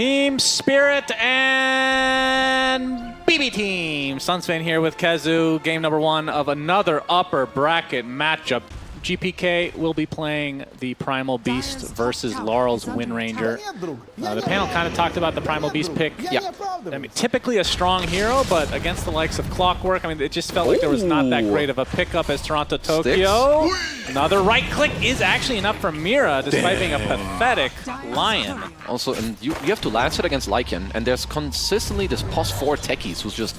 Team Spirit and BB Team. SUNSfan here with Khezu. Game number 1 of another upper bracket matchup. GPK will be playing the Primal Beast versus Laurel's Wind Ranger. The panel kind of talked about the Primal Beast pick. Yeah, I mean, typically a strong hero, but against the likes of Clockwork, I mean, it just felt like there was not that great of a pickup as Toronto Tokyo. Another right click is actually enough for Mira, despite being a pathetic Lion. Also, and you have to lance it against Lycan, and there's consistently this +4 techies who's just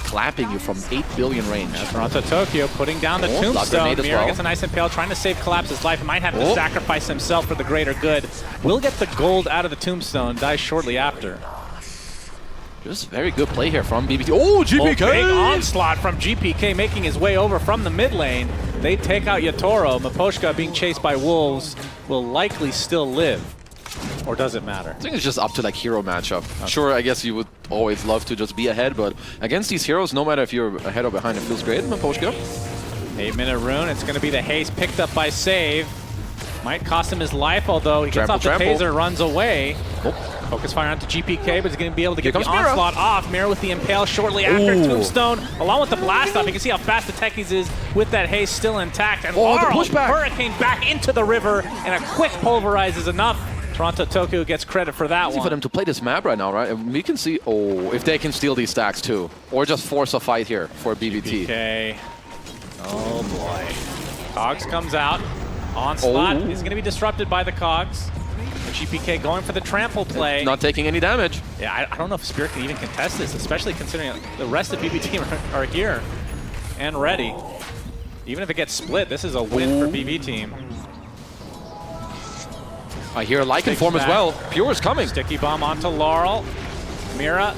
clapping you from 8 billion range. Now Toronto Tokyo putting down the tombstone. Mira gets a nice impale, trying to save Collapse's life. Might have to sacrifice himself for the greater good. Will get the gold out of the tombstone, dies shortly after. Just very good play here from BBT. Oh, GPK! Big onslaught from GPK, making his way over from the mid lane. They take out Yatoro. Miposhka, being chased by wolves, will likely still live. Or does it matter? I think it's just up to like hero matchup. Okay. Sure, I guess you would always love to just be ahead, but against these heroes, no matter if you're ahead or behind, it feels great. Miposhka. 8-minute rune. It's going to be the haste picked up by Save. Might cost him his life, although he gets off the taser, runs away. Focus fire onto GPK, but he's going to be able to get the onslaught off. Mira with the impale shortly after. Tombstone, along with the blast off. You can see how fast the techies is with that haste still intact. And Laurel, Hurricane back into the river, and a quick pulverize is enough. Toronto Tokyo gets credit for that one. For them to play this map right now, right? And we can see, if they can steal these stacks too. Or just force a fight here for BBT. GPK. Oh boy. Cogs comes out. Onslaught is going to be disrupted by the Cogs. GPK going for the trample play. Not taking any damage. Yeah, I don't know if Spirit can even contest this, especially considering the rest of BB Team are here and ready. Even if it gets split, this is a win for BB Team. I hear a Lycan form as well. Pure is coming. Sticky bomb onto Laurel. Mira,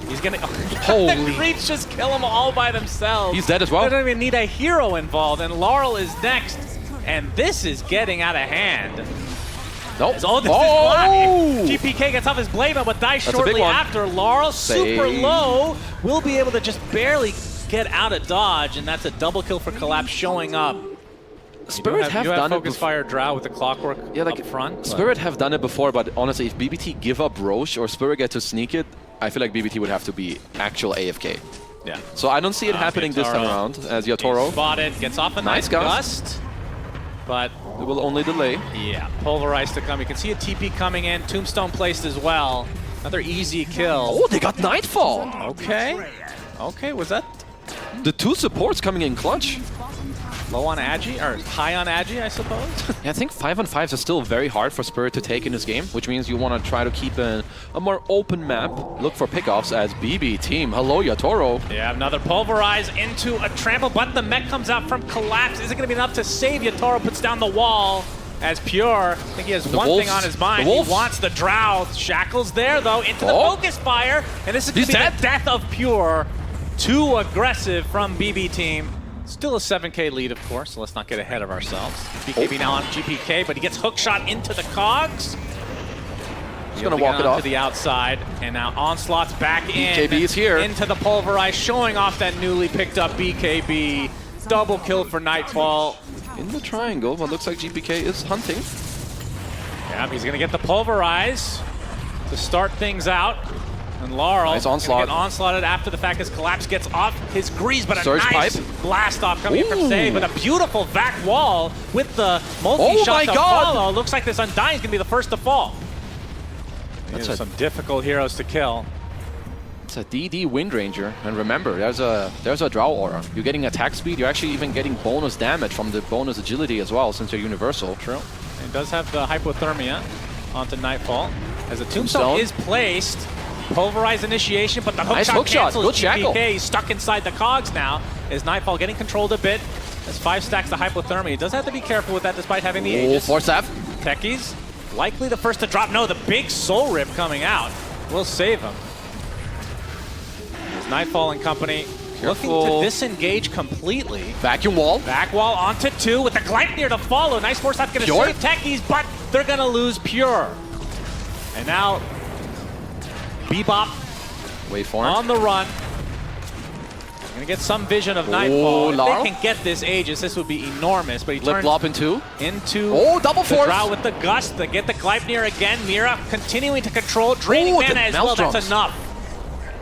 he's going to... Holy... Creeps just kill them all by themselves. He's dead as well. They don't even need a hero involved, and Laurel is next. And this is getting out of hand. Nope. This is blocked. GPK gets off his blade, but dies shortly after. Laurel, super low, will be able to just barely get out of dodge, and that's a double kill for Collapse showing up. Spirit have done focus fire drow with the Clockwork up front. Spirit have done it before, but honestly, if BBT give up Roche or Spirit get to sneak it, I feel like BBT would have to be actual AFK. Yeah. So I don't see it happening this time around as Yatoro. Spotted, gets off a nice gust. But it will only delay. Yeah, pulverize to come. You can see a TP coming in, Tombstone placed as well. Another easy kill. Oh, they got Nightfall. Okay. Okay, was that? The 2 supports coming in clutch. Low on Agi, or high on Agi, I suppose? Yeah, I think 5-on-5s is still very hard for Spirit to take in this game, which means you want to try to keep a more open map. Look for pickoffs as BB Team. Hello, Yatoro. Yeah, another pulverize into a trample, but the mech comes out from Collapse. Is it going to be enough to save? Yatoro puts down the wall as Pure. I think he has one thing on his mind. He wants the Drow. Shackles there, though, into the focus fire. And this is going to be the death of Pure. Too aggressive from BB Team. Still a 7K lead, of course, so let's not get ahead of ourselves. BKB now on GPK, but he gets hookshot into the Cogs. He's going to walk it off to the outside, and now Onslaught's back in. BKB is here. Into the pulverize, showing off that newly picked up BKB. Double kill for Nightfall. In the triangle, what looks like GPK is hunting. Yeah, he's going to get the pulverize to start things out. And Laurel nice onslaught. Get onslaughted after the fact as Collapse gets off his grease, but a Surge nice blast off coming in from Save, but a beautiful back wall with the multi-shot to follow. Looks like this Undying is going to be the first to fall. There's some difficult heroes to kill. It's a DD Wind Ranger, and remember, there's a Drow aura. You're getting attack speed, you're actually even getting bonus damage from the bonus agility as well, since you're universal. True. It does have the hypothermia onto Nightfall. As the Tombstone is placed, pulverize initiation, but the hookshot cancels. Good shackle. GPK stuck inside the Cogs now. Is Nightfall getting controlled a bit? As 5 stacks the hypothermia. He does have to be careful with that despite having the Aegis. Force F. Techies, likely the first to drop. No, the big Soul Rip coming out will save him. As Nightfall and company looking to disengage completely. Vacuum wall. Back wall onto 2 with the Gleipnir to follow. Nice force F going to save Techies, but they're going to lose Pure. And now Bebop Waveform on the run. Gonna get some vision of Nightfall. If Larl. they can get this Aegis, this would be enormous. But he Lip turns glop into. Double the force. Drow with the Gust. They get the Gleipnir again. Mira continuing to control, draining mana as well. That's enough.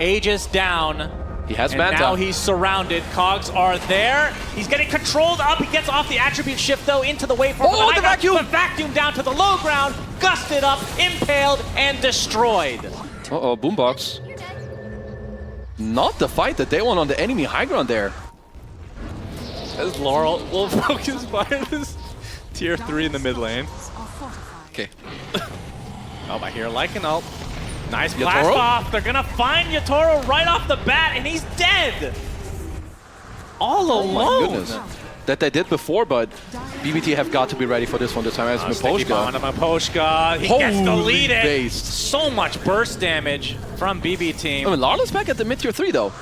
Aegis down. He has and Manta. now he's surrounded. Cogs are there. He's getting controlled up. He gets off the attribute shift though into the waveform. Oh, the vacuum! The vacuum down to the low ground. Gusted up, impaled, and destroyed. Uh-oh, Boombox. Not the fight that they want on the enemy high ground there. As Laurel will focus fire this tier 3 in the mid lane. Okay. Oh, I hear Lycan ult. Nice Yatoro? blast off. They're gonna find Yatoro right off the bat, and he's dead. All alone. Oh my goodness. That they did before, but BBT have got to be ready for this one this time as Miposhka. He gets to lead it. Based. So much burst damage from BB team. I mean, Larla's back at the mid tier 3 though.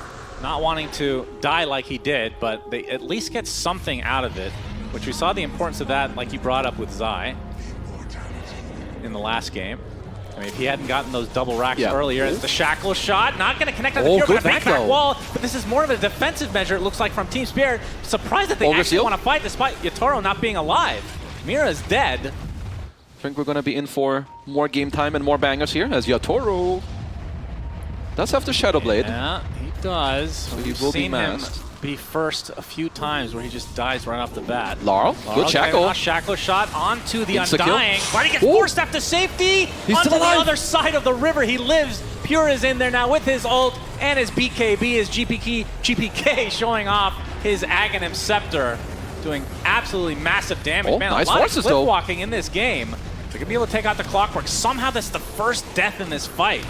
Not wanting to die like he did, but they at least get something out of it, which we saw the importance of that, like you brought up with Zai in the last game. I mean, if he hadn't gotten those double racks earlier, it's the Shackle shot. Not going to connect on the good back wall, but this is more of a defensive measure, it looks like, from Team Spirit. Surprised that they actually want to fight despite Yatoro not being alive. Mira's dead. I think we're going to be in for more game time and more bangers here as Yatoro does have the Shadow Blade. Yeah, he does. So he will be masked. Be first a few times where he just dies right off the bat. Larl, good shackle. Shackle shot onto the Insta Undying. kill. But he gets forced up to safety. He's onto still the alive. other side of the river. He lives. Pure is in there now with his ult and his BKB, his GPK showing off his Aghanim Scepter, doing absolutely massive damage. Man, nice a lot forces of clip though. walking in this game. They're going to be able to take out the Clockwork. Somehow that's the first death in this fight.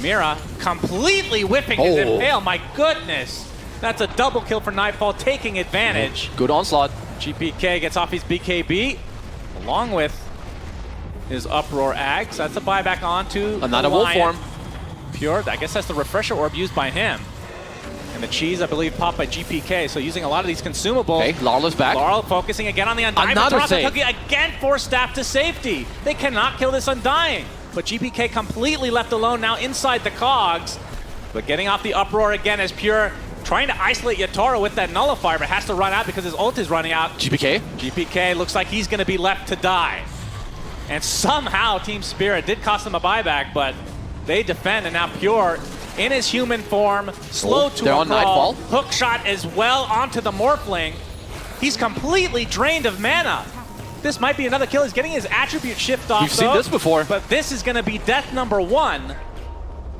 Mira completely whiffing his impale. My goodness. That's a double kill for Nightfall, taking advantage. Good onslaught. GPK gets off his BKB, along with his Uproar Ags. That's a buyback onto Another the wolf form. Pure, I guess that's the Refresher Orb used by him. And the cheese, I believe, popped by GPK, so using a lot of these consumables. Okay, Larla's back. Laurel focusing again on the Undying. Another save. Again, force staff to safety. They cannot kill this Undying. But GPK completely left alone now inside the Cogs. But getting off the Uproar again as Pure trying to isolate Yatoro with that Nullifier, but has to run out because his ult is running out. GPK looks like he's going to be left to die. And somehow Team Spirit did cost him a buyback, but they defend, and now Pure in his human form, slow to a crawl, hook shot as well onto the Morphling. He's completely drained of mana. This might be another kill. He's getting his attribute shift off. We've seen this before. But this is going to be death number 1.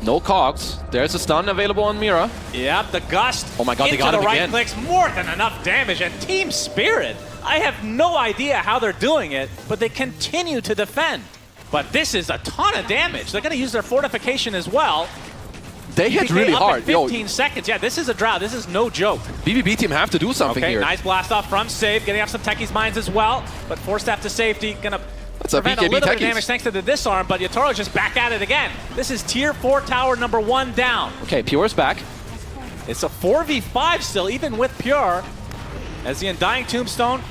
No cogs. There's a stun available on Mira. Yep, the Gust. Oh my god, they got him right again. Clicks, more than enough damage. And Team Spirit, I have no idea how they're doing it, but they continue to defend. But this is a ton of damage. They're going to use their fortification as well. They hit really hard. 15 seconds. Yeah, this is a drought. This is no joke. BBB team have to do something here. Nice blast off from Save, getting off some Techie's mines as well. But force staff to safety, going to That's a prevent a little bit of damage thanks to the disarm, but Yatoro's just back at it again. This is tier 4 tower number 1 down. Okay, Pure's back. It's a 4v5 still, even with Pure, as the Undying Tombstone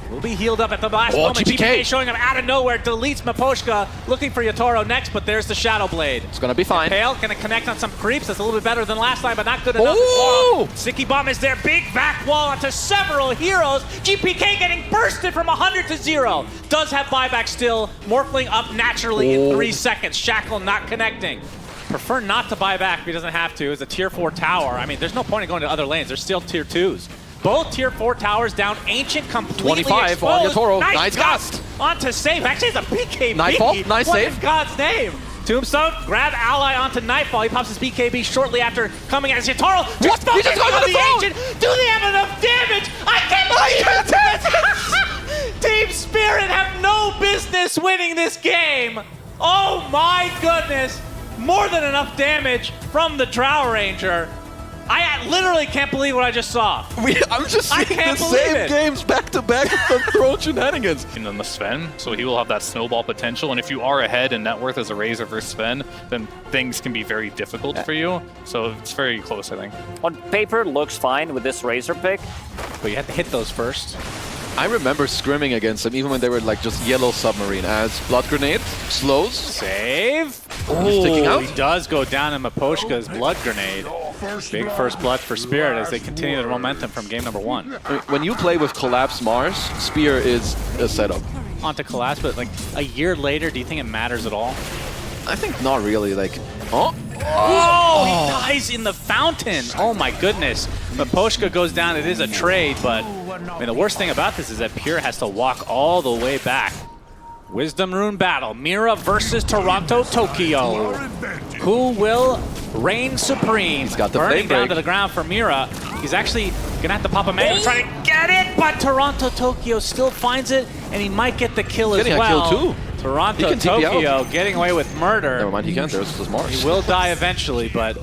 will be healed up at the last moment. GPK showing up out of nowhere, deletes Miposhka, looking for Yatoro next, but there's the Shadow Blade. It's gonna be fine. Pale gonna connect on some creeps. That's a little bit better than last time, but not good enough. Sticky Bomb is there. Big back wall onto several heroes. GPK getting bursted from 100 to 0. Does have buyback still. Morphling up naturally in 3 seconds. Shackle not connecting. Prefer not to buy back if he doesn't have to. It's a tier 4 tower. I mean, there's no point in going to other lanes. There's still tier 2s. Both tier 4 towers down. Ancient completely 25 exposed. on Yatoro. Nice Gust. Onto Save. Actually, it's a BKB. Nightfall. Nice what save. in God's name? Tombstone, grab ally onto Nightfall. He pops his BKB shortly after coming as Yatoro. What? He just got the Ancient. Do they have enough damage? I can't believe it. Team Spirit have no business winning this game. Oh my goodness. More than enough damage from the Drow Ranger. I literally can't believe what I just saw. I'm just seeing the same games back to back from throwing shenanigans. In the Sven, so he will have that snowball potential, and if you are ahead in net worth as a Razor versus Sven, then things can be very difficult for you. So it's very close, I think. On paper, looks fine with this Razor pick. But you have to hit those first. I remember scrimming against them even when they were like just yellow submarine as Blood Grenade slows. Save. He's sticking out. He does go down in Miposhka's Blood Grenade. Big first blood for Spirit as they continue their momentum from game number 1. I mean, when you play with Collapse Mars, Spear is a setup. Onto Collapse, but like a year later, do you think it matters at all? I think not really. Like, oh, he dies in the fountain. Oh my goodness. Miposhka goes down. It is a trade, but I mean, the worst thing about this is that Pure has to walk all the way back. Wisdom Rune battle. Mira versus Toronto Tokyo. Who will reign supreme? He's got the burning flame down break. to the ground for Mira. He's actually gonna have to pop a man and try to get it, but Toronto Tokyo still finds it, and he might get the kill as Getting a well. kill too. Toronto He can TP Tokyo out. getting away with murder. Never mind, he can't. There's Mars. He will die eventually, but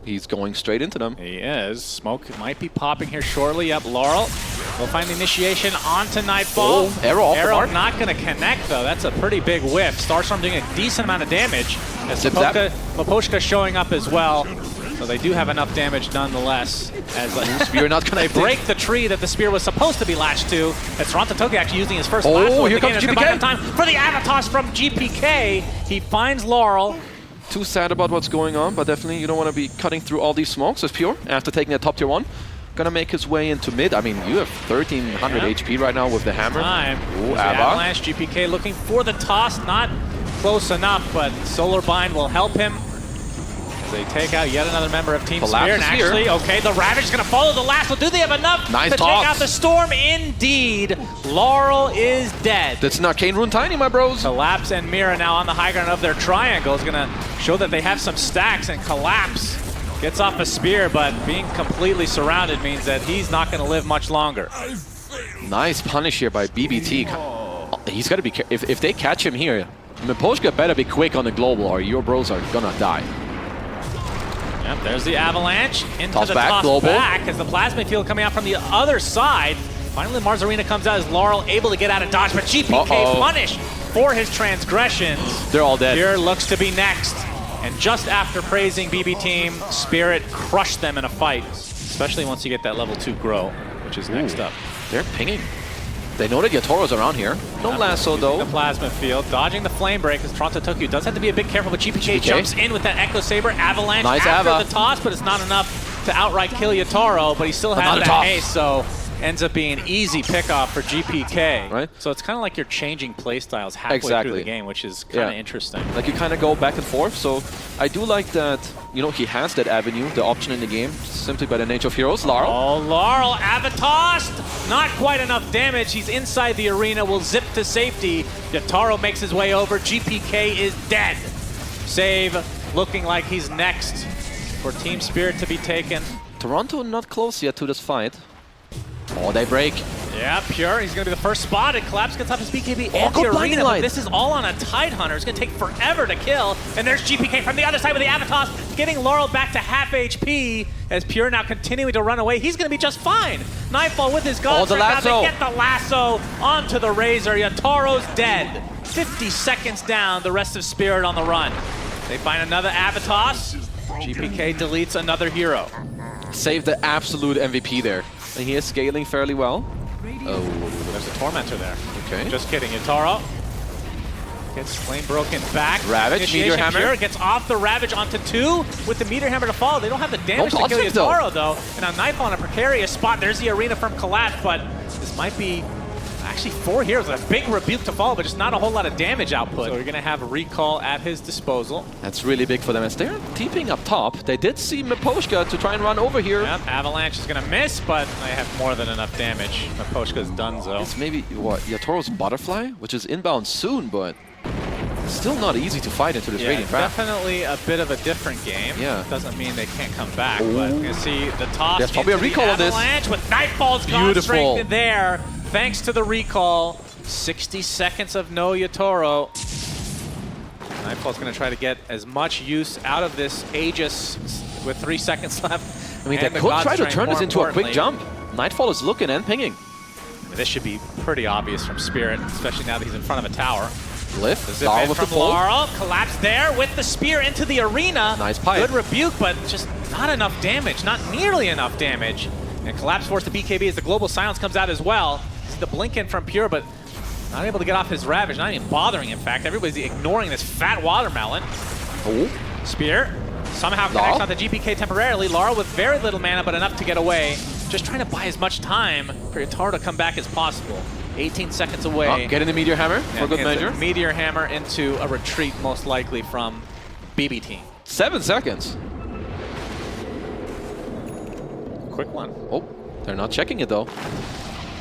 He's going straight into them. he is. Smoke might be popping here shortly. Yep, Laurel will find the initiation onto Nightfall. Oh, arrow off the mark. Not going to connect, though. That's a pretty big whiff. Starstorm doing a decent amount of damage. As Zip zap. Miposhka showing up as well. So they do have enough damage nonetheless. As Spear not they connected. break the tree that the spear was supposed to be latched to. As Toronto Tokyo actually using his first Oh, blast. here comes GPK. Time for the Avatos from GPK. He finds Laurel. Too sad about what's going on, but definitely you don't want to be cutting through all these smokes as Pure after taking a top tier 1. Gonna make his way into mid. I mean, you have 1300 HP right now with the hammer. Time. Ooh, There's the Abba. Avalanche. GPK looking for the toss. Not close enough, but Solar Bind will help him. As they take out yet another member of Team Collapse Spear. And is here. actually, okay, the Ravage is going to follow the last. Well, do they have enough Nice to toss. take out the Storm? Indeed. Laurel is dead. That's an Arcane Rune Tiny, my bros. Collapse and Mira now on the high ground of their triangle is going to show that they have some stacks, and Collapse gets off a spear, but being completely surrounded means that he's not going to live much longer. Nice punish here by BBT. He's got to be careful. If they catch him here, Miposhka better be quick on the global or your bros are gonna die. Yep, there's the Avalanche into Toss the back, toss global. back as the Plasma Field coming out from the other side. Finally, Mars Arena comes out as Laurel able to get out of dodge, but GPK punished for his transgressions. They're all dead. Pure looks to be next. And just after praising BB Team, Spirit crushed them in a fight, especially once you get that level 2 grow, which is next up. They're pinging. They know that Yatoro's around here. No lasso though. The Plasma Field, dodging the Flame Break as Toronto Tokyo does have to be a bit careful, but GPK jumps in with that Echo Saber, Avalanche Nice after Ava. the toss, but it's not enough to outright kill Yatoro, but he still has Another that toss. haste, so ends up being an easy pickoff for GPK. Right. So it's kind of like you're changing playstyles halfway through Exactly. the game, which is kind of Yeah. interesting. Like you kind of go back and forth. So I do like that, you know, he has that avenue, the option in the game, simply by the nature of heroes. Laurel. Oh, Laurel, Avatossed! Not quite enough damage. He's inside the arena, will zip to safety. Yatoro makes his way over. GPK is dead. Save looking like he's next for Team Spirit to be taken. Toronto not close yet to this fight. Oh, they break. Yeah, Pure. He's going to be the first spotted. Collapse gets off his BKB Oh, and good the blinding arena, but light. this is all on a Tidehunter. It's going to take forever to kill. And there's GPK from the other side with the Avatos, getting Laurel back to half HP as Pure now continuing to run away. He's going to be just fine. Nightfall with his gun. Oh, the lasso. They get the lasso onto the Razor. Yatoro's dead. 50 seconds down, the rest of Spirit on the run. They find another Avatos. GPK deletes another hero. Save the absolute MVP there. And he is scaling fairly well. Oh, There's a Tormentor there. okay. Just kidding. Yatoro gets flame broken back. Ravage, Initiation Meteor Hammer. Pure gets off the Ravage onto 2 with the Meteor Hammer to follow. They don't have the damage to dodge kill it, though. Yatoro, though. And now Nightfall in a precarious spot. There's the arena from Collapse, but this might be actually 4 heroes with a big rebuke to follow, but just not a whole lot of damage output. So we're going to have a recall at his disposal. That's really big for them. As they're TPing up top, they did see Miposhka to try and run over here. Yep, Avalanche is going to miss, but they have more than enough damage. Miposhka's donezo. It's maybe, what, Yatoro's Butterfly, which is inbound soon, but still not easy to fight into this Yeah, Radiant Wrath. definitely a bit of a different game. Yeah. Doesn't mean they can't come back, but you can see the toss. There's probably a into the recall on this. Avalanche with Nightfall's gone Beautiful. straight there. Thanks to the recall. 60 seconds of no Yatoro. Nightfall's going to try to get as much use out of this Aegis with 3 seconds left. I mean, they And the could God try to Strength, turn this more into a quick importantly. jump. Nightfall is looking and pinging. I mean, this should be pretty obvious from Spirit, especially now that he's in front of a tower. Lift, Zip Laurel in with the from pull. Laurel, collapse there with the spear into the arena. Nice pipe. Good rebuke, but just not enough damage, not nearly enough damage. And collapse force to BKB as the global silence comes out as well. See the blink in from Pure, but not able to get off his Ravage, not even bothering, in fact. Everybody's ignoring this fat watermelon. Oh, Spear Somehow connects onto GPK temporarily. Lara with very little mana, but enough to get away. Just trying to buy as much time for Yotaro to come back as possible. 18 seconds away. Getting the Meteor Hammer for good measure. Meteor Hammer into a retreat, most likely from BB Team. 7 seconds. Quick one. Oh, they're not checking it though.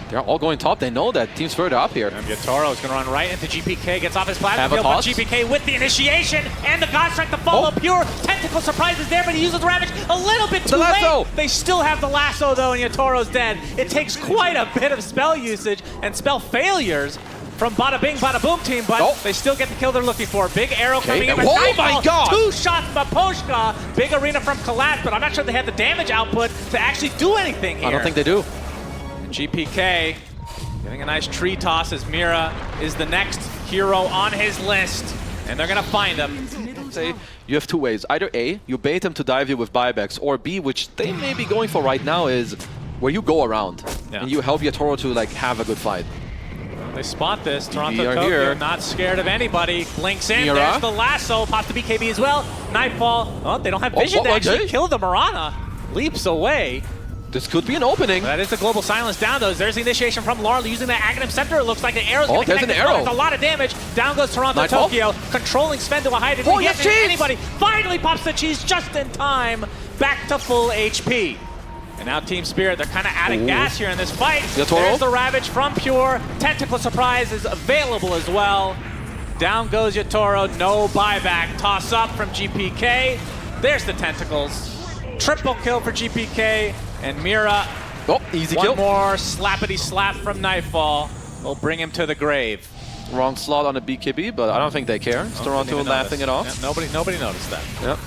They're all going top. They know that team's further up here. And Yotaro is going to run right into GPK, gets off his plasma Have a field, but toss. GPK with the initiation and the God Strike to follow. Pure tentacle surprise is there, but he uses Ravage a little bit too lasso. late. They still have the lasso though, and Yotoro's dead. It takes quite a bit of spell usage and spell failures from Bada Bing, Bada Boom team, but they still get the kill they're looking for. Big arrow coming in. But Oh my God! 2 shots Maposhka. Big arena from Collapse, but I'm not sure they had the damage output to actually do anything here. I don't think they do. And GPK getting a nice tree toss as Mira is the next hero on his list. And they're going to find him. Say you have 2 ways. Either A, you bait them to dive you with buybacks, or B, which they may be going for right now, is where you go around and you help Yotaro to like have a good fight. They spot this. are Toronto Tokyo here. not scared of anybody. Blinks in. Mira. There's the lasso. Pops the BKB as well. Nightfall. Oh, they don't have vision to actually kill the Mirana. Leaps away. This could be an opening. That is the global silence down though. There's the initiation from Laurel using the Aghanim Center. It looks like the arrow's going to there's connect. an arrow. There's a lot of damage. Down goes Toronto Nightfall. Tokyo. Controlling Sven to a high degree. Yes, anybody. Finally pops the cheese just in time. Back to full HP. And now Team Spirit, they're kind of out of gas here in this fight. Yotaro. There's the Ravage from Pure. Tentacle Surprise is available as well. Down goes Yotaro. No buyback. Toss up from GPK. There's the Tentacles. Triple kill for GPK. And Mira. Oh, easy kill. One more slappity slap from Nightfall will bring him to the grave. Wrong slot on the BKB, but I don't think they care. It's Toronto laughing it off. Yeah, nobody noticed that. Yep.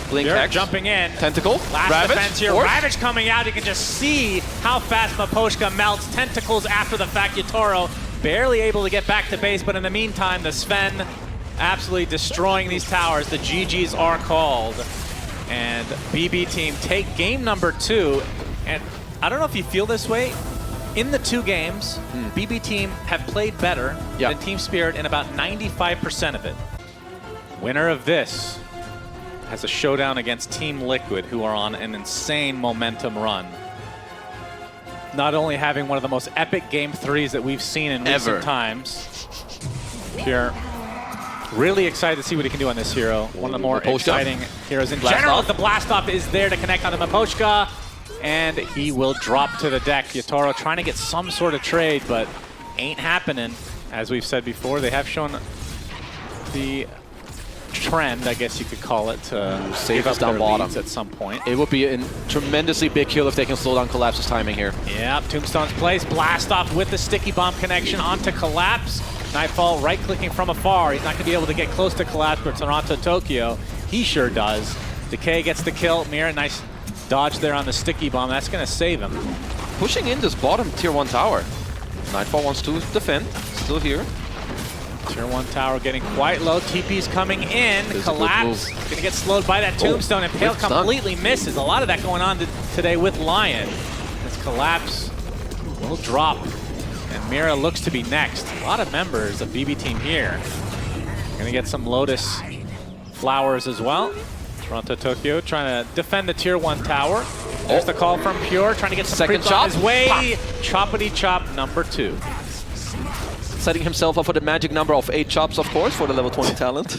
Blink They're X. jumping in. Tentacle. Last Ravage. defense here. Ravage coming out. You can just see how fast Maposhka melts. Tentacles after the fact. Yotaro barely able to get back to base, but in the meantime, the Sven absolutely destroying these towers. The GGs are called. And BB team take game number 2. And I don't know if you feel this way. In the 2 games, BB team have played better than Team Spirit in about 95% of it. Winner of this has a showdown against Team Liquid, who are on an insane momentum run. Not only having one of the most epic game 3s that we've seen in recent times. Pure, really excited to see what he can do on this hero. One of the more exciting heroes in general. The blast off is there to connect onto Maposhka, and he will drop to the deck. Yotaro trying to get some sort of trade, but ain't happening. As we've said before, they have shown the trend, I guess you could call it, to save up down bottom at some point. It would be a tremendously big kill if they can slow down Collapse's timing here. Yeah, Tombstone's place. Blast off with the sticky bomb connection onto Collapse. Nightfall right-clicking from afar. He's not going to be able to get close to Collapse, but Toronto Tokyo, he sure does. Decay gets the kill. Mira, nice dodge there on the sticky bomb. That's going to save him. Pushing in this bottom tier 1 tower. Nightfall wants to defend. Still here. Tier 1 tower getting quite low. TP's coming in. Collapse. Going to get slowed by that Tombstone. And Pale completely misses. A lot of that going on today with Lion. This Collapse will drop. And Mira looks to be next. A lot of members of BB team here. Going to get some Lotus flowers as well. Toronto Tokyo trying to defend the tier 1 tower. There's the call from Pure. Trying to get some second creeps chop on his way. Choppity chop number 2. Setting himself up for the magic number of 8 chops, of course, for the level 20 talent.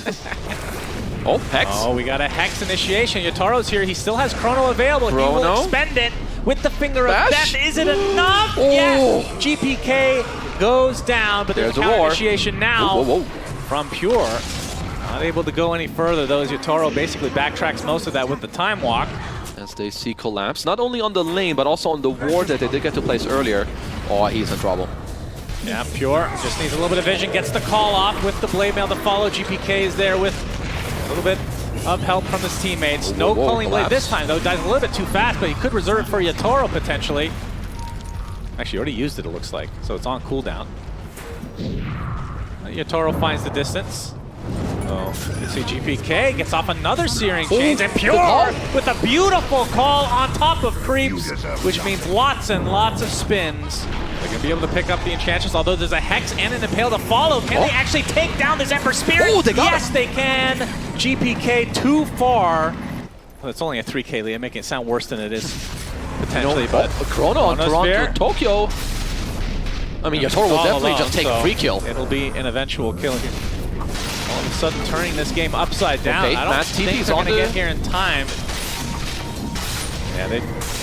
Oh, Hex. Oh, we got a Hex initiation. Yotaro's here. He still has Chrono available. He will expend it with the Finger of Death. Is it enough? Yes. GPK goes down, but there's a counter initiation now from Pure. Not able to go any further, though, as Yotaro basically backtracks most of that with the Time Walk. As they see Collapse, not only on the lane, but also on the ward that they did get to place earlier. Oh, he's in trouble. Yeah, Pure just needs a little bit of vision, gets the call off with the Blade Mail to follow. GPK is there with a little bit of help from his teammates. No Culling Blade this time, though. Dies a little bit too fast, but he could reserve it for Yotaro, potentially. Actually, already used it, it looks like, so it's on cooldown. Yotaro finds the distance. Oh, you see GPK gets off another Searing Chains, and Pure with a beautiful call on top of creeps, which means lots and lots of spins. They're going to be able to pick up the Enchantress, although there's a Hex and an Impale to follow. Can they actually take down this Emperor Spirit? Oh, they got they can. GPK too far. Well, it's only a 3K lead, making it sound worse than it is potentially. But a Chrono on Toronto, Tokyo. I mean, Yatoro will definitely just take a free kill. It'll be an eventual kill here. All of a sudden, turning this game upside down. Okay, I don't think they're going to get here in time. Yeah,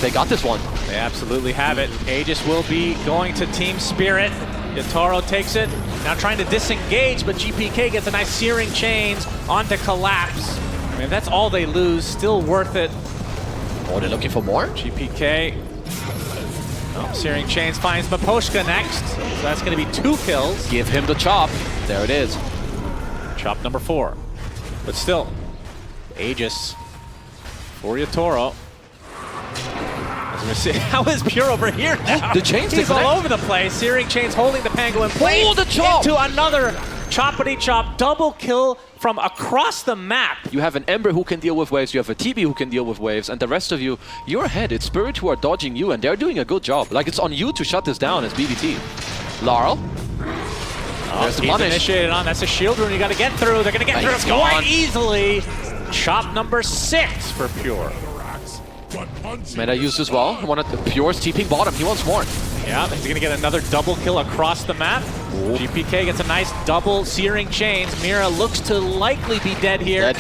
they got this one. They absolutely have it. Aegis will be going to Team Spirit. Yatoro takes it. Now trying to disengage, but GPK gets a nice Searing Chains onto Collapse. I mean, that's all they lose. Still worth it. Oh, they're looking for more? GPK. Oh, Searing Chains finds Miposhka next. So that's going to be 2 kills. Give him the chop. There it is. Chop number 4. But still, Aegis for Yatoro. How is Pure over here now? The chains He's all over the place. Searing Chains holding the Penguin. Oh, the chop! Into another choppity chop. Double kill from across the map. You have an Ember who can deal with waves, you have a TB who can deal with waves, and the rest of you, you're ahead. It's Spirit who are dodging you, and they're doing a good job. Like, it's on you to shut this down as BBT. Laurel. There's the punish. Initiated on. That's a shield rune you got to get through. They're going to get through quite easily. Chop number 6 for Pure. Meta used as well. Pure's TPing bottom. He wants more. Yeah, he's going to get another double kill across the map. Ooh. GPK gets a nice double Searing Chains. Mira looks to likely be dead here.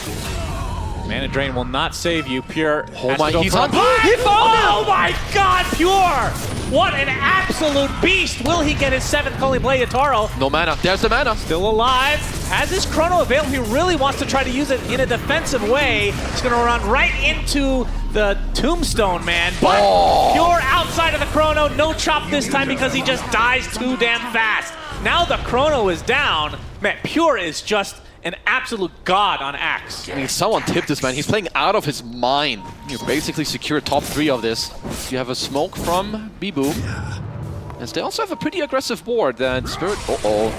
Mana Drain will not save you. Pure. Oh my, he's on. He found it! Oh my god, Pure! What an absolute beast! Will he get his 7th Holy Blade Yatoro? No mana. There's the mana. Still alive. Has his Chrono available. He really wants to try to use it in a defensive way. He's going to run right into the Tombstone, man. But Pure outside of the Chrono. No chop this time because he just dies too damn fast. Now the Chrono is down. Man, Pure is just an absolute god on Axe. I mean, someone tipped this, man. He's playing out of his mind. You basically secure top 3 of this. You have a smoke from Bibu. As they also have a pretty aggressive board. That Spirit.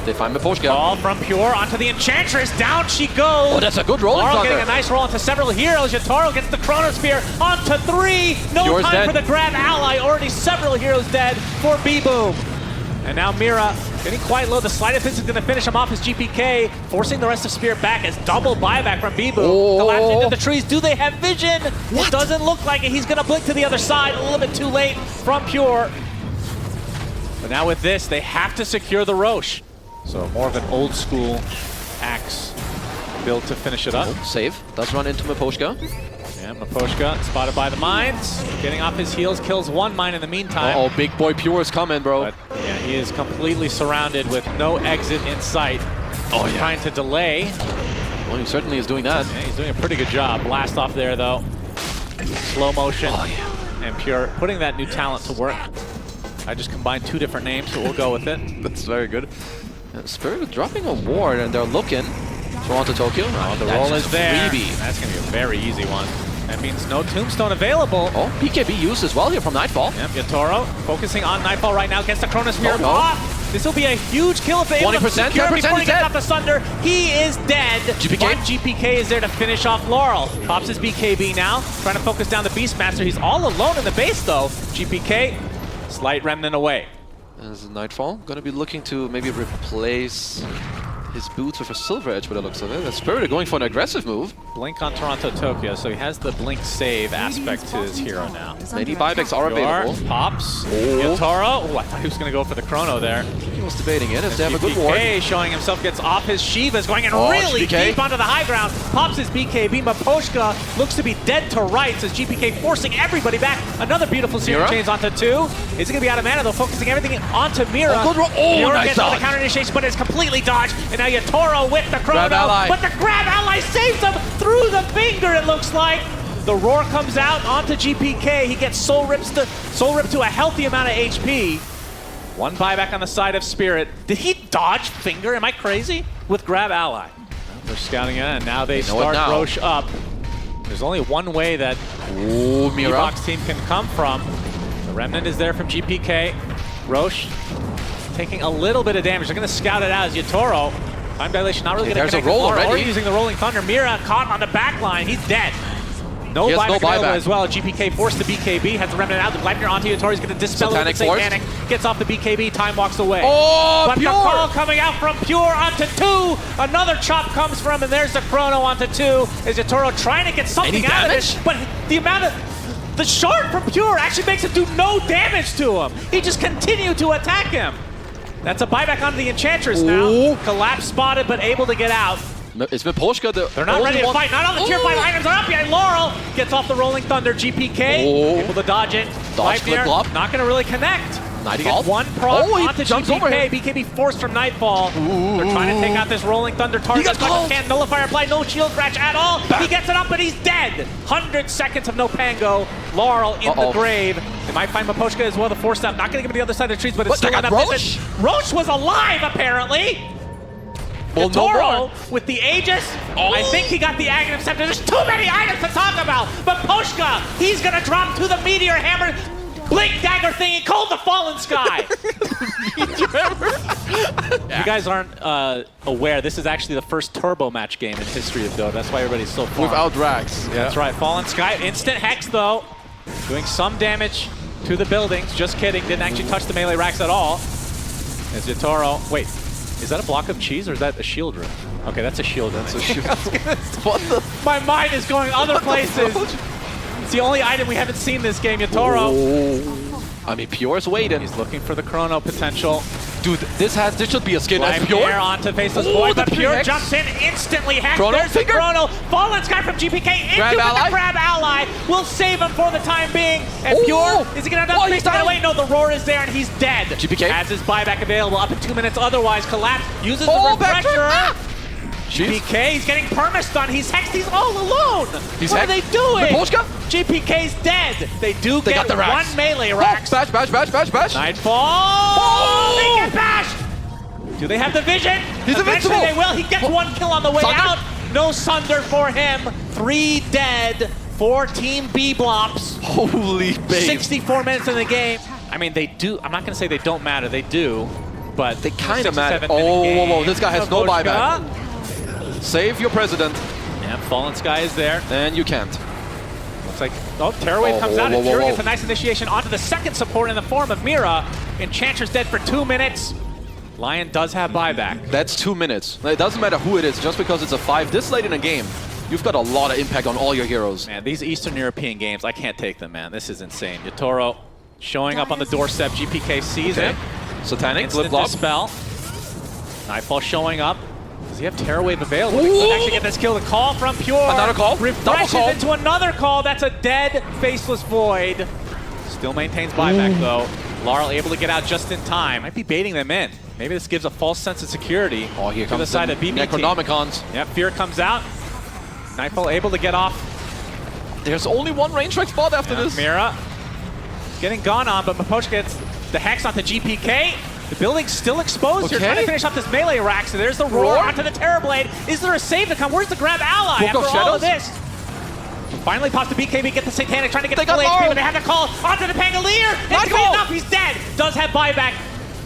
They find Miposhka. Ball from Pure onto the Enchantress. Down she goes. Oh, that's a good rolling thunder. Getting a nice roll onto several heroes. Yatoro gets the Chronosphere onto 3. No Pure's time dead. for the grab ally. Already several heroes dead for B-Boom. And now Mira getting quite low. The Sleight of Fist is going to finish him off as GPK, forcing the rest of Spirit back as double buyback from B-Boom. Collapsing into the trees. Do they have vision? It doesn't look like it. He's going to blink to the other side. A little bit too late from Pure. But now with this, they have to secure the Roche. So more of an old school Axe build to finish it up. Save. Does run into Miposhka. Yeah, Miposhka spotted by the mines. Getting off his heels, kills 1 mine in the meantime. Oh, big boy Pure is coming, bro. But yeah, he is completely surrounded with no exit in sight. Oh, yeah. Trying to delay. Well, he certainly is doing that. Yeah, he's doing a pretty good job. Blast off there, though. Slow motion. Oh, yeah. And Pure putting that new talent to work. I just combined 2 different names, so we'll go with it. That's very good. Spirit dropping a ward, and they're looking. Toronto, Tokyo. Oh, the roll is there. Freebie. That's going to be a very easy one. That means no Tombstone available. Oh, BKB used as well here from Nightfall. Yep, Yatoro focusing on Nightfall right now. Gets the Chronosphere off. This will be a huge kill if they able to secure before he gets off the Sunder. He is dead. GPK? But GPK is there to finish off Laurel. Pops his BKB now. Trying to focus down the Beastmaster. He's all alone in the base though. GPK, slight remnant away. As Nightfall going to be looking to maybe replace his boots with a Silver Edge by the looks of it. The Spirit going for an aggressive move. Blink on Toronto, Tokyo, so he has the blink save aspect to his hero now. Many buybacks are available. Pops. Yatoro. Oh, I thought he was going to go for the Chrono there. He was debating it as they have a good ward. GPK showing himself, gets off his Shivas, going in really deep onto the high ground. Pops his BKB. Miposhka looks to be dead to rights as GPK forcing everybody back. Another beautiful Searing Chains onto 2. Is it going to be out of mana though? Focusing everything onto Mira. Mira gets all the counter initiation, but it's completely dodged. And now Yatoro with the Chrono. But the grab ally saves him through the finger, it looks like. The roar comes out onto GPK. He gets soul ripped to a healthy amount of HP. 1 buyback on the side of Spirit. Did he dodge finger? Am I crazy? With grab ally. Well, they're scouting it in. Now they start Roche up. There's only one way that the Box team can come from. The Remnant is there from GPK. Roche taking a little bit of damage. They're going to scout it out as Yatoro. Time dilation not really going to connect a roll already. Or using the Rolling Thunder. Mira caught on the back line. He's dead. No He has buyback no available buyback. as well. GPK forced the BKB, has the remnant out. The Gleipnir onto Yatoro. He's going to dispel it with Satanic Satanic. Gets off the BKB, time walks away. Oh, but Pure! the call coming out from Pure onto 2. Another chop comes from him, and there's the Chrono onto 2. Is Yatoro trying to get something Any out of damage? it? But the amount of... The shard from Pure actually makes him do no damage to him. He just continued to attack him. That's a buyback onto the Enchantress now. Ooh. Collapse spotted, but able to get out. It's Miposhka. They're not ready to fight. Not on the tier 5 items are up yet. Laurel gets off the Rolling Thunder. GPK able to dodge it. Dodge, Gleipnir, flip-flop. not going to really connect. He Nightfall. gets one proc Oh, he onto jumps over GPK. him. BKB forced from Nightfall. They're trying to take out this Rolling Thunder target got as much as called. can. Nullifier apply, no shield crash at all. He gets it up, but he's dead. 100 seconds of no Pango. Laurel in the grave. They might find Miposhka as well. The 4-step, not going to get him to the other side of the trees, but it's still they got enough Roche? distance. Roche was alive, apparently. Well, no Yatoro more. with the Aegis. I think he got the Aghanim Scepter. There's too many items to talk about. But Poshka, he's going to drop to the Meteor Hammer. Blink dagger thingy called the Fallen Sky. You guys aren't aware, this is actually the first turbo match game in history of Dota. That's why everybody's so far. Without Drax. Yeah. That's right. Fallen Sky. Instant Hex, though. Doing some damage to the buildings. Just kidding. Didn't actually touch the melee racks at all. As Yatoro... Wait. Is that a block of cheese or is that a shield room? Okay, that's a shield room. That's a shield. What the? My mind is going other places. It's the only item we haven't seen this game, Yatoro. Oh. I mean, Pure's waiting. He's looking for the Chrono potential. Dude, this should be a skin as Pure. Here onto Faceless Void, but the Pure Hex. jumps in, instantly hacked. Chrono There's the finger. Chrono. Fallen Sky from GPK into Grab with ally. the grab ally. Will save him for the time being. And Ooh. Pure, is he going to have Oh, enough he's space to get down. away? No, the roar is there and he's dead. GPK. Has his buyback available up in 2 minutes. Otherwise, Collapse uses Oh, the back refresher. turn. GPK, he's getting perma-stun. He's hexed. He's all alone. He's what are they hexed. doing? Miposhka? GPK's dead. They do They get got the racks. one melee racks. Bash. Nightfall. Oh! They get bashed. Do they have the vision? He's Eventually invincible. they will. He gets one kill on the way Sunder? out. No Sunder for him. 3 dead for Team B Blops. Holy babe. 64 minutes in the game. I mean, they do. I'm not going to say they don't matter. They do. But They kind of 67 matter. minute Oh, game. whoa. This guy has no Miposhka. buyback. Save your president. Yeah, Fallen Sky is there. And you can't. Looks like, Terrorwave Whoa, comes whoa, out, whoa, and whoa, Fury whoa. gets a nice initiation onto the second support in the form of Mira. Enchantress dead for 2 minutes. Lion does have buyback. That's 2 minutes. It doesn't matter who it is, just because it's a 5 this late in a game. You've got a lot of impact on all your heroes. Man, these Eastern European games, I can't take them, man. This is insane. Yatoro showing up on the doorstep. GPK sees him. Satanic, Instant flip-flop. dispel. Nightfall showing up. Does he have Terrorwave available? He could actually get this kill. The call from Pure. Another call. Refreshes Double call. into another call. That's a dead Faceless Void. Still maintains buyback, though. Laurel able to get out just in time. Might be baiting them in. Maybe this gives a false sense of security. Oh, here to comes the side of BB team. Necronomicons. Yep, Fear comes out. Nightfall able to get off. There's only one range strike spot after this. Mira getting gone on, but Miposhka gets the hex onto GPK. The building's still exposed here, trying to finish up this melee rack. So there's the roar onto the Terrorblade. Is there a save to come? Where's the grab ally Book of after all of Shadows? this? Finally pops the BKB, get the Satanic, trying to get They the full got HP, Laurel. but they have to call onto the Pangolier. It's gonna be Nightfall. enough, he's dead. Does have buyback.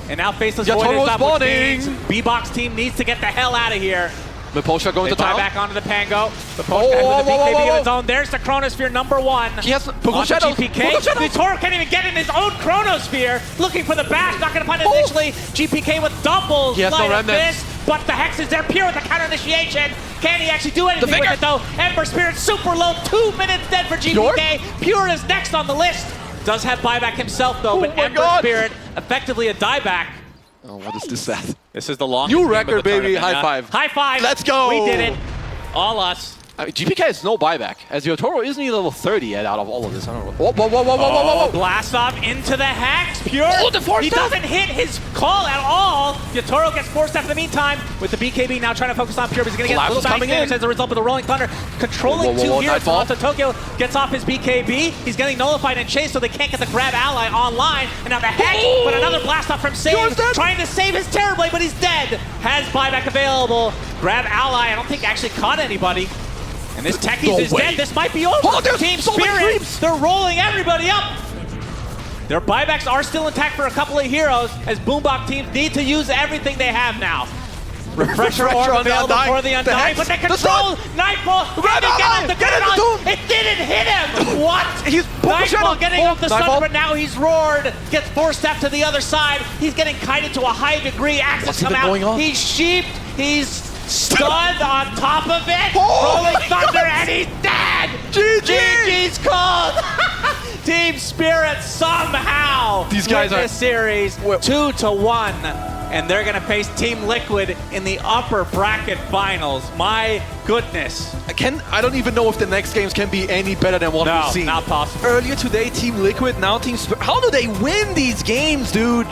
And now Faceless Void Yatoro is up, which spawning. means B-Box team needs to get the hell out of here. Miposhka going They to buy town. back onto the Pango. The Whoa, Poshka whoa, with the whoa, BKB whoa, of its own. There's the Chronosphere #1. He has Book of Onto Shadows. GPK. Book of Shadows. Yatoro can't even get in his own Chronosphere. Looking for the bash, not going to find it Oh. initially. GPK with double He has no Light of remnants. Fist, but the Hex is there. Pure with the counter initiation. Can he actually do anything with finger. it though? Ember Spirit super low. 2 minutes dead for GPK. Pure is next on the list. Does have buyback himself though, but my Ember God. Spirit effectively a dieback. Oh, what is this at? This is the longest New game of record, the baby. tournament, High five. High five. Let's go. We did it. All us. I mean, GPK has no buyback, as Yatoro isn't even level 30 yet out of all of this. I don't know. Whoa, whoa, whoa, whoa, whoa, whoa, whoa. Blast off into the Hex. Pure. Oh, the force He step. doesn't hit his call at all. Yatoro gets forced step in the meantime with the BKB now trying to focus on Pure, but he's going to get a Collapse little is dice coming damage in. as a result of the Rolling Thunder. Controlling Whoa, whoa, whoa, two heroes. Nightfall. Onto Tokyo gets off his BKB. He's getting nullified and chased, so they can't get the grab ally online. And now the Hex, Oh. but another blast off from Pure's Save, dead. trying to save his Terrorblade, but he's dead. Has buyback available. Grab ally, I don't think actually caught anybody. And this Techies No is way. dead. This might be over. Oh, there's Team so many Spirit, creeps. they're rolling everybody up. Their buybacks are still intact for a couple of heroes, as Boombox teams need to use everything they have now. Refresher orb available for the Undying, but they control Nightfall. Can he get off the ground? It didn't hit him. What? He's Nightfall getting off the Nightfall. sun, but now he's roared. Gets forced step to the other side. He's getting kited to a high degree. Axes What's come even out. going on? He's sheeped. He's stunned on top of it. Oh Rolling my thunder, God. and he's dead. GG. GG's called. Team Spirit somehow These guys win are- this series 2-1, and they're gonna face Team Liquid in the upper bracket finals. My goodness. I don't even know if the next games can be any better than what No, we've seen. not possible. Earlier today, Team Liquid, now Team Spirit. How do they win these games, dude?